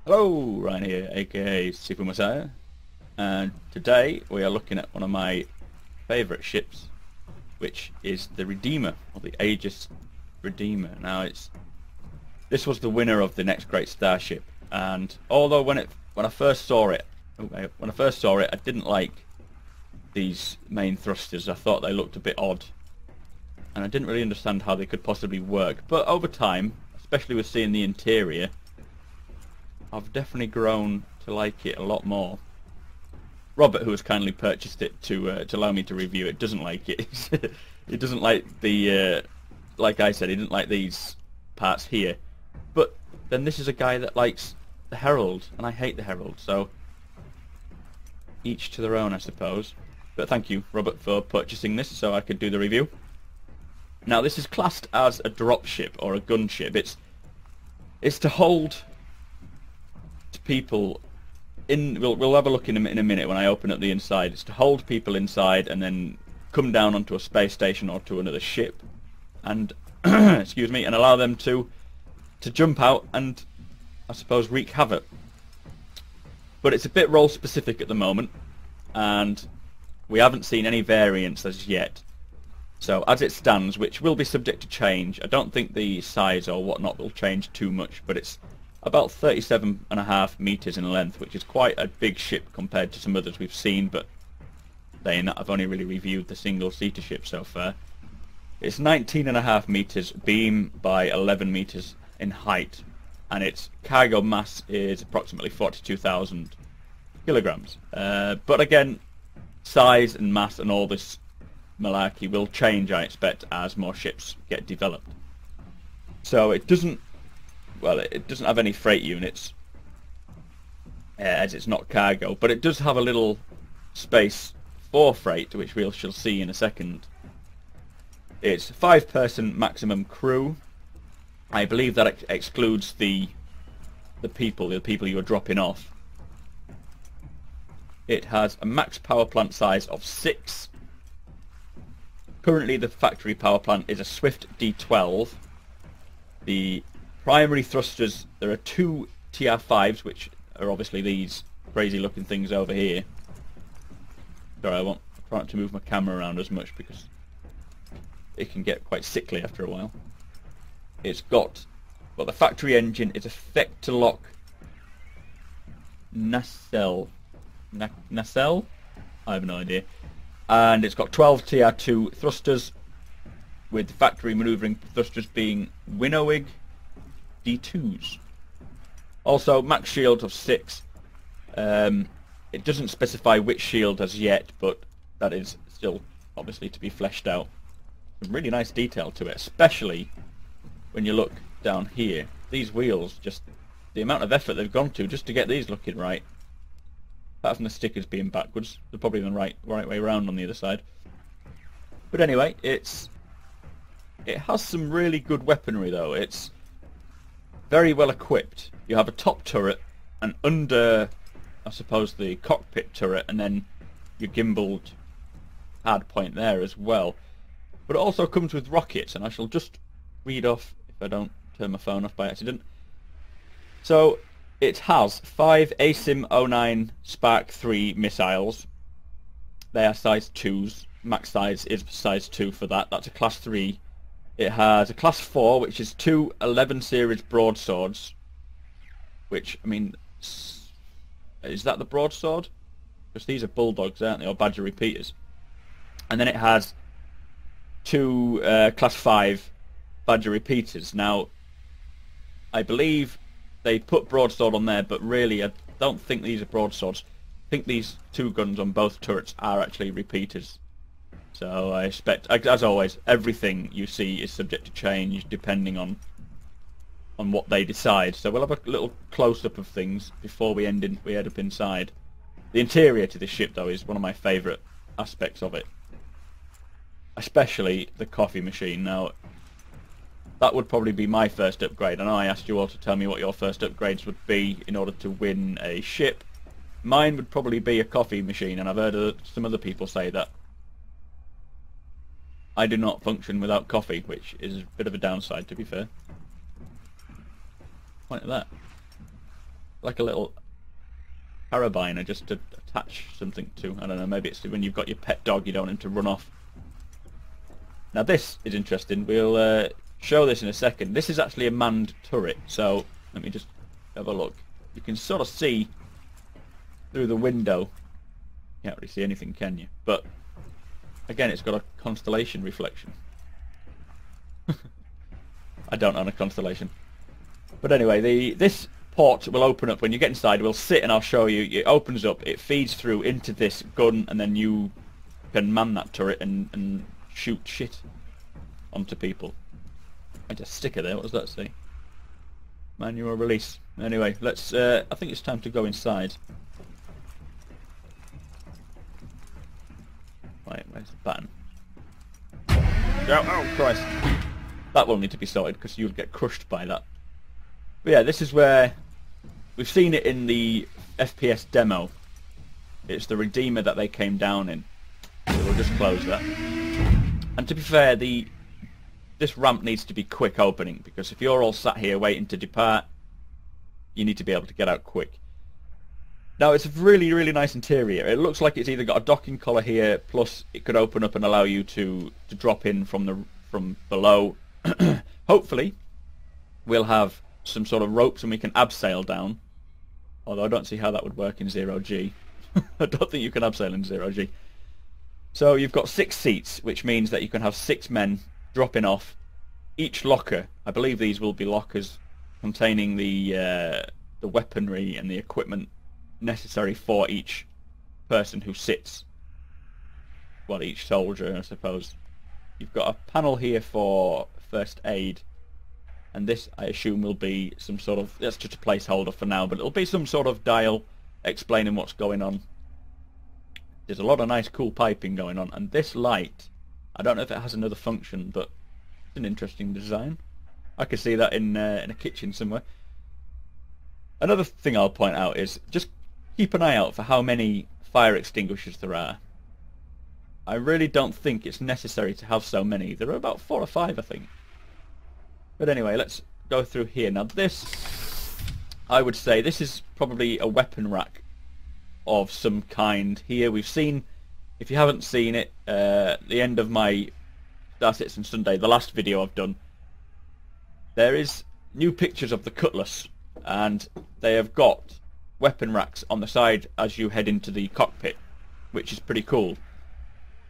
Hello, Ryan here, aka Super Messiah, and today we are looking at one of my favourite ships, which is the Redeemer, or the Aegis Redeemer. Now, this was the winner of the next great starship, and although when I first saw it, I didn't like these main thrusters. I thought they looked a bit odd, and I didn't really understand how they could possibly work. But over time, especially with seeing the interior, I've definitely grown to like it a lot more. Robert, who has kindly purchased it to allow me to review it, doesn't like it. He doesn't like the, like I said, he didn't like these parts here. But then this is a guy that likes the Herald, and I hate the Herald, so each to their own, I suppose. But thank you, Robert, for purchasing this so I could do the review. Now, this is classed as a dropship or a gunship. It's to hold people in. We'll have a look in a minute when I open up the inside. It's to hold people inside and then come down onto a space station or to another ship, and excuse me, and allow them to jump out and, I suppose, wreak havoc. But it's a bit role specific at the moment, and we haven't seen any variants as yet. So as it stands, which will be subject to change, I don't think the size or whatnot will change too much, but it's about 37.5 meters in length, which is quite a big ship compared to some others we've seen, but I've only really reviewed the single-seater ship so far. It's 19.5 meters beam by 11 meters in height, and its cargo mass is approximately 42,000 kilograms. But again, size and mass and all this malarkey will change, I expect, as more ships get developed. So it doesn't have any freight units, as it's not cargo, but it does have a little space for freight, which we shall see in a second. It's 5-person maximum crew. I believe that excludes the people you are dropping off. It has a max power plant size of 6. Currently, the factory power plant is a Swift D12. The primary thrusters, there are 2 TR5s, which are obviously these crazy looking things over here. Sorry, I try not to move my camera around as much because it can get quite sickly after a while. It's got, well, the factory engine is a Vectorlock nacelle? I have no idea. And it's got 12 TR2 thrusters, with the factory manoeuvring thrusters being Winnowig D2s. Also, max shield of 6. It doesn't specify which shield as yet, but that is still obviously to be fleshed out. Some really nice detail to it, especially when you look down here. These wheels, just the amount of effort they've gone to just to get these looking right. Apart from the stickers being backwards, they're probably the right way around on the other side. But anyway, it has some really good weaponry though. It's very well equipped. You have a top turret, and under, I suppose, the cockpit turret, and then your gimbaled hardpoint there as well. But it also comes with rockets, and I shall just read off if I don't turn my phone off by accident. So it has 5 ASIM-09 Spark 3 missiles. They are size 2s. Max size is size 2 for that. That's a class 3. It has a class 4, which is 2 11 series broadswords. Which, I mean, is that the broadsword? Because these are bulldogs, aren't they? Or Badger repeaters. And then it has 2 class 5 Badger repeaters. Now, I believe they put broadsword on there, but really I don't think these are broadswords. I think these 2 guns on both turrets are actually repeaters. So I expect, as always, everything you see is subject to change depending on what they decide. So we'll have a little close-up of things before we head up inside. The interior to this ship, though, is one of my favourite aspects of it. Especially the coffee machine. Now, that would probably be my first upgrade. I know I asked you all to tell me what your first upgrades would be in order to win a ship. Mine would probably be a coffee machine, and I've heard some other people say that I do not function without coffee, which is a bit of a downside, to be fair. Point at that. like a little carabiner just to attach something to. I don't know, maybe it's when you've got your pet dog, you don't want him to run off. Now this is interesting. We'll show this in a second. This is actually a manned turret, so let me just have a look. You can sort of see through the window. You can't really see anything, can you? But again, it's got a constellation reflection. I don't own a constellation. But anyway, this port will open up when you get inside. We'll sit and I'll show you. It opens up, it feeds through into this gun, and then you can man that turret and shoot shit onto people. I just sticker there. What does that say? Manual release. Anyway, let's. I think it's time to go inside. Right, where's the button? Oh Christ! That will need to be sorted because you'll get crushed by that. But yeah, this is where we've seen it in the FPS demo. It's the Redeemer that they came down in. So we'll just close that. And to be fair, this ramp needs to be quick opening, because if you're all sat here waiting to depart, you need to be able to get out quick. Now it's a really, really nice interior. It looks like it's either got a docking collar here, plus it could open up and allow you to drop in from below. Hopefully, we'll have some sort of ropes and we can abseil down. Although I don't see how that would work in 0G. I don't think you can abseil in 0G. So you've got 6 seats, which means that you can have 6 men dropping off. Each locker, I believe these will be lockers containing the weaponry and the equipment necessary for each person who sits. Well, each soldier, I suppose. You've got a panel here for first aid, and this, I assume, will be some sort of, that's just a placeholder for now, but it'll be some sort of dial explaining what's going on. There's a lot of nice cool piping going on, and this light, I don't know if it has another function, but it's an interesting design. I could see that in a kitchen somewhere. Another thing I'll point out is just keep an eye out for how many fire extinguishers there are. I really don't think it's necessary to have so many. There are about 4 or 5, I think. But anyway, let's go through here. Now this, I would say, this is probably a weapon rack of some kind. Here we've seen, if you haven't seen it, the end of my Star Citizen Sunday, the last video I've done, there is new pictures of the Cutlass, and they have got weapon racks on the side as you head into the cockpit, which is pretty cool.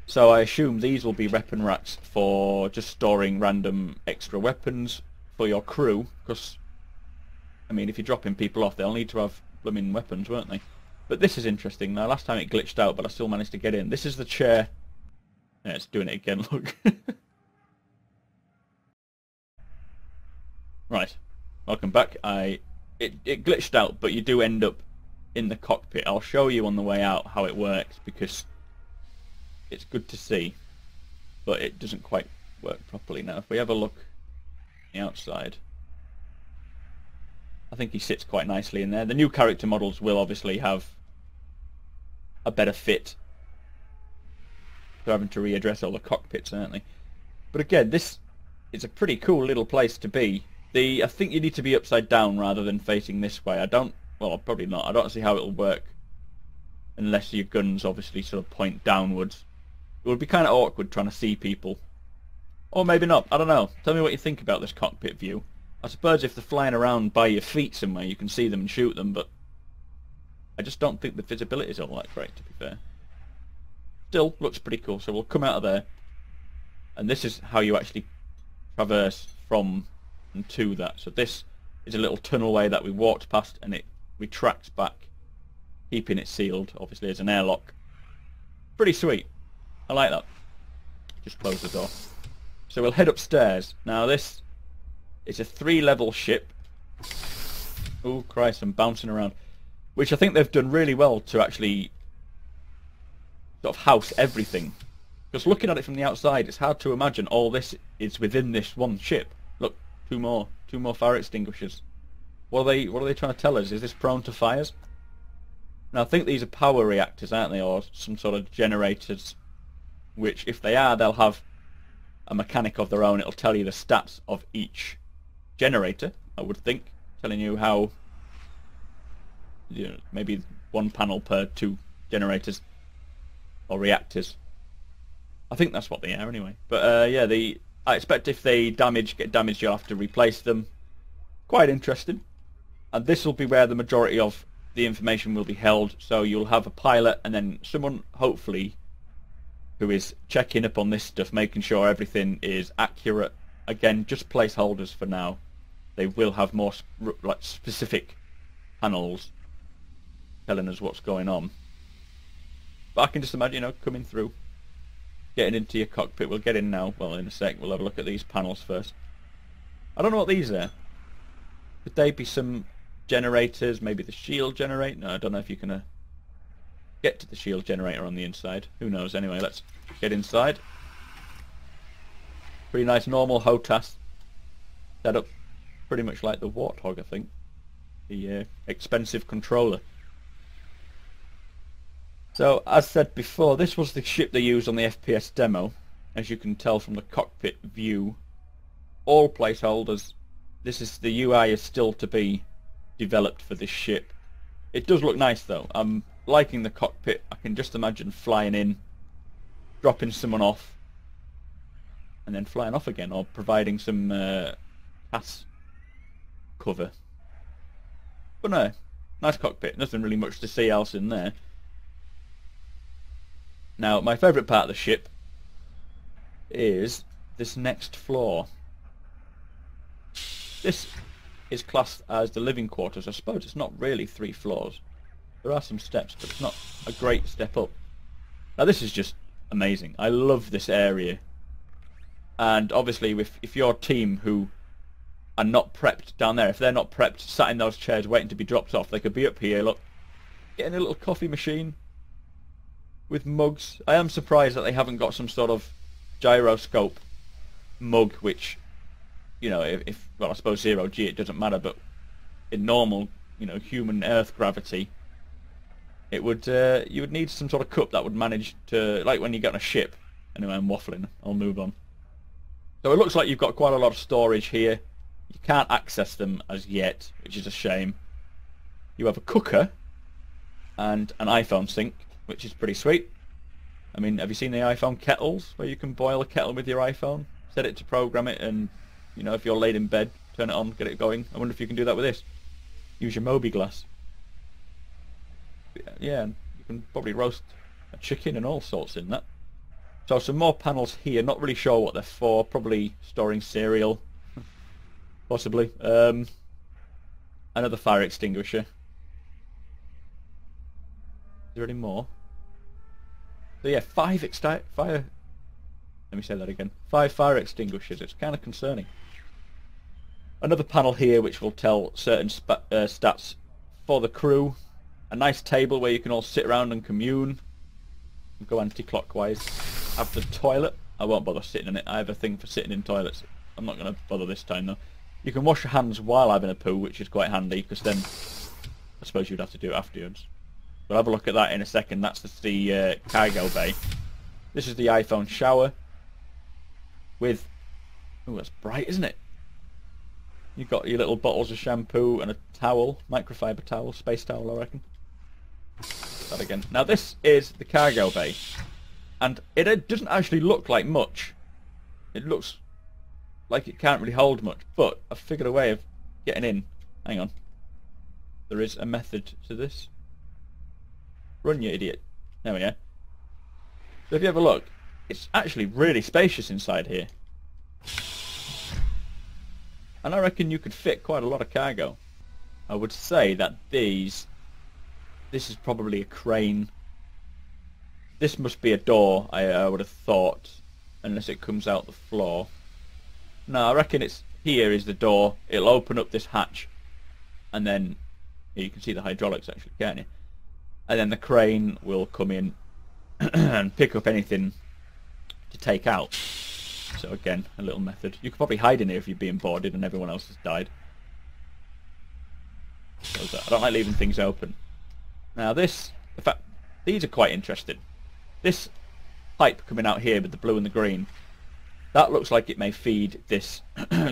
So I assume these will be weapon racks for just storing random extra weapons for your crew, because, I mean, if you're dropping people off, they'll need to have blooming weapons, won't they? But this is interesting. Now, last time it glitched out, but I still managed to get in. This is the chair. Yeah, it's doing it again, look. Right. Welcome back. It glitched out, but you do end up in the cockpit. I'll show you on the way out how it works, because it's good to see, but it doesn't quite work properly. Now, if we have a look on the outside, I think he sits quite nicely in there. The new character models will obviously have a better fit. They're having to readdress all the cockpits, aren't they? But again, this is a pretty cool little place to be. I think you need to be upside down rather than facing this way. Well, probably not. I don't see how it'll work unless your guns obviously sort of point downwards. It would be kind of awkward trying to see people. Or maybe not. I don't know. Tell me what you think about this cockpit view. I suppose if they're flying around by your feet somewhere, you can see them and shoot them, but I just don't think the visibility is all that great, to be fair. Still, looks pretty cool. So we'll come out of there, and this is how you actually traverse from and to that. So this is a little tunnelway that we walked past, and it retracts back, keeping it sealed. Obviously, as an airlock. Pretty sweet. I like that. Just close the door. So we'll head upstairs. Now this is a 3-level ship. Oh Christ, I'm bouncing around. Which I think they've done really well to actually sort of house everything. Because looking at it from the outside, it's hard to imagine all this is within this one ship. Look, two more fire extinguishers. What are they trying to tell us? Is this prone to fires? Now I think these are power reactors, aren't they, or some sort of generators, which if they are, they'll have a mechanic of their own. It'll tell you the stats of each generator, I would think, telling you how You know, maybe one panel per 2 generators or reactors. I think that's what they are anyway. But yeah, I expect if they get damaged, you'll have to replace them. Quite interesting. And this will be where the majority of the information will be held. So you'll have a pilot and then someone, hopefully, who is checking up on this stuff, making sure everything is accurate. Again, just placeholders for now. They will have more specific panels telling us what's going on. But I can just imagine, you know, coming through, getting into your cockpit. We'll get in now. Well, in a sec. We'll have a look at these panels first. I don't know what these are. Could they be some generators? Maybe the shield generator? No, I don't know if you can get to the shield generator on the inside. Who knows? Anyway, let's get inside. Pretty nice normal HOTAS setup. Pretty much like the Warthog, I think. The expensive controller. So, as said before, this was the ship they used on the FPS demo. As you can tell from the cockpit view. All placeholders. The UI is still to be developed for this ship. It does look nice though. I'm liking the cockpit. I can just imagine flying in, dropping someone off, and then flying off again, or providing some pass cover. But no, nice cockpit. Nothing really much to see else in there. Now, my favourite part of the ship is this next floor. This is classed as the living quarters. I suppose it's not really 3 floors. There are some steps, but it's not a great step up. Now this is just amazing. I love this area. And obviously if your team who are not prepped down there, if they're not prepped, sat in those chairs waiting to be dropped off, they could be up here, look, getting a little coffee machine with mugs. I am surprised that they haven't got some sort of gyroscope mug, which, you know, if well, I suppose 0G it doesn't matter, but in normal, you know, human Earth gravity, it would you would need some sort of cup that would manage to, like when you get on a ship. Anyway, I'm waffling. I'll move on. So it looks like you've got quite a lot of storage here. You can't access them as yet, which is a shame. You have a cooker and an iPhone sink, which is pretty sweet. I mean, have you seen the iPhone kettles where you can boil a kettle with your iPhone? Set it to program it, and you know, if you're laid in bed, turn it on, get it going. I wonder if you can do that with this. Use your Moby glass. Yeah, you can probably roast a chicken and all sorts in that. So some more panels here. Not really sure what they're for. Probably storing cereal. Possibly. Another fire extinguisher. Is there any more? So yeah, 5 fire... Let me say that again. 5 fire extinguishers. It's kind of concerning. Another panel here which will tell certain stats for the crew. A nice table where you can all sit around and commune. Go anti-clockwise. Have the toilet. I won't bother sitting in it. I have a thing for sitting in toilets. I'm not going to bother this time though. You can wash your hands while having a poo, which is quite handy, because then I suppose you'd have to do it afterwards. We'll have a look at that in a second. That's the cargo bay. This is the iPhone shower with... Oh, that's bright, isn't it? You've got your little bottles of shampoo and a towel, microfiber towel, space towel, I reckon. That again. Now this is the cargo bay, and it doesn't actually look like much. It looks like it can't really hold much, but I figured a way of getting in. Hang on. There is a method to this. Run, you idiot. There we go. So if you have a look, it's actually really spacious inside here. And I reckon you could fit quite a lot of cargo. I would say that this is probably a crane. This must be a door, I would have thought, unless it comes out the floor. No, I reckon here is the door. It'll open up this hatch, and then here you can see the hydraulics actually, can't you? And then the crane will come in and pick up anything to take out. So again, a little method. You could probably hide in here if you're being boarded and everyone else has died. So I don't like leaving things open. Now this, in fact, these are quite interesting. This pipe coming out here with the blue and the green, that looks like it may feed this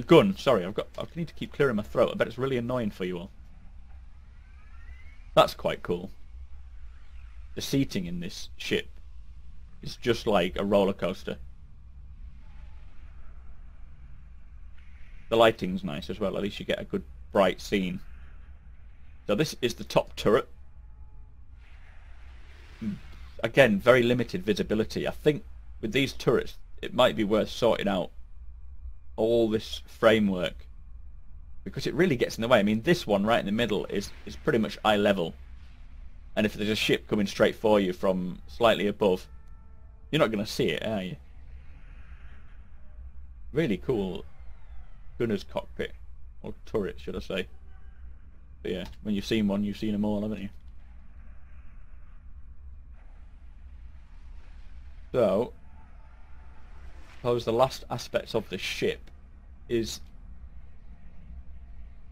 gun. Sorry, I need to keep clearing my throat. I bet it's really annoying for you all. That's quite cool. The seating in this ship is just like a roller coaster. The lighting's nice as well, at least you get a good bright scene. So this is the top turret. Again, very limited visibility. I think with these turrets it might be worth sorting out all this framework, because it really gets in the way. I mean, this one right in the middle is pretty much eye level, and if there's a ship coming straight for you from slightly above, you're not going to see it, are you? Really cool gunner's cockpit, or turret should I say. But yeah, when you've seen one, you've seen them all, haven't you? So, I suppose the last aspects of the ship is,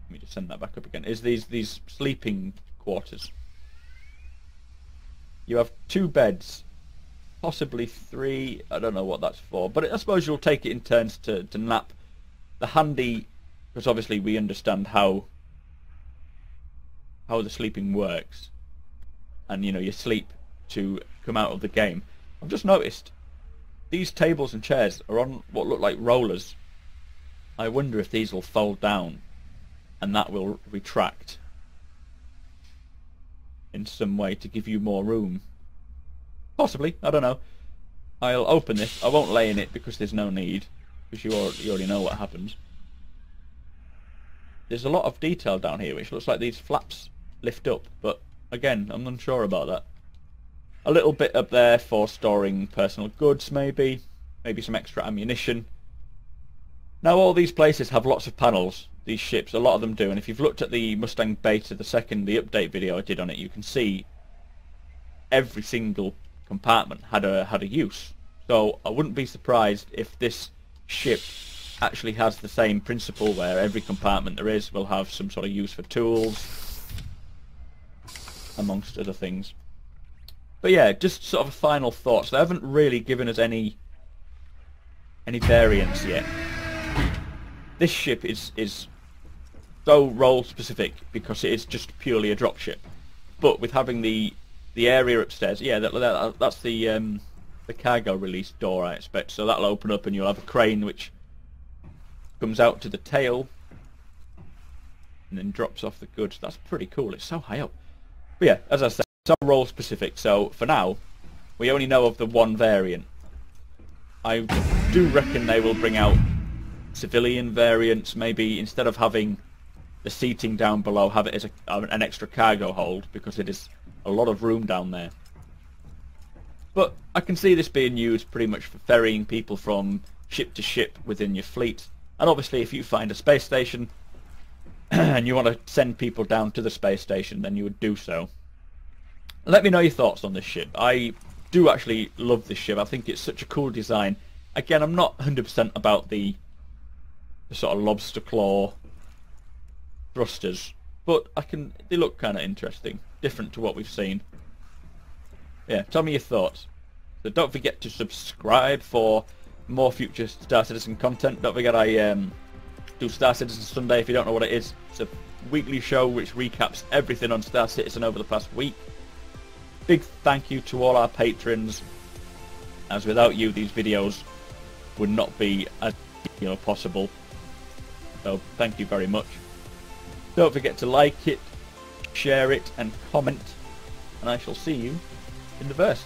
let me just send that back up again, is these sleeping quarters. You have 2 beds, possibly 3, I don't know what that's for, but I suppose you'll take it in turns to nap. The handy, because obviously we understand how the sleeping works, and you know, you sleep to come out of the game. I've just noticed these tables and chairs are on what look like rollers. I wonder if these will fold down and that will retract in some way to give you more room. Possibly, I don't know. I'll open this. I won't lay in it because there's no need, because you already know what happens. There's a lot of detail down here which looks like these flaps lift up, but again, I'm unsure about that. A little bit up there for storing personal goods, maybe some extra ammunition. Now all these places have lots of panels, these ships, a lot of them do, and if you've looked at the Mustang Beta, the update video I did on it, you can see every single compartment had a use. So I wouldn't be surprised if this ship actually has the same principle, where every compartment there is will have some sort of use for tools, amongst other things. But yeah, just sort of a final thoughts. They haven't really given us any variants yet. This ship is so role specific because it is just purely a dropship. But with having the area upstairs, yeah, that's the cargo release door, I expect. So that'll open up and you'll have a crane which comes out to the tail and then drops off the goods. That's pretty cool. It's so high up. But yeah, as I said, it's all role specific. So for now, we only know of the one variant. I do reckon they will bring out civilian variants. Maybe instead of having the seating down below, have it as an extra cargo hold, because it is a lot of room down there. But I can see this being used pretty much for ferrying people from ship to ship within your fleet. And obviously if you find a space station and you want to send people down to the space station, then you would do so. Let me know your thoughts on this ship. I do actually love this ship. I think it's such a cool design. Again, I'm not 100% about the sort of lobster claw thrusters, but they look kind of interesting, different to what we've seen. Yeah, tell me your thoughts. So don't forget to subscribe for more future Star Citizen content. Don't forget I do Star Citizen Sunday. If you don't know what it is, it's a weekly show which recaps everything on Star Citizen over the past week. Big thank you to all our patrons, as without you these videos would not be as possible. So thank you very much. Don't forget to like it, share it and comment, and I shall see you in the verse.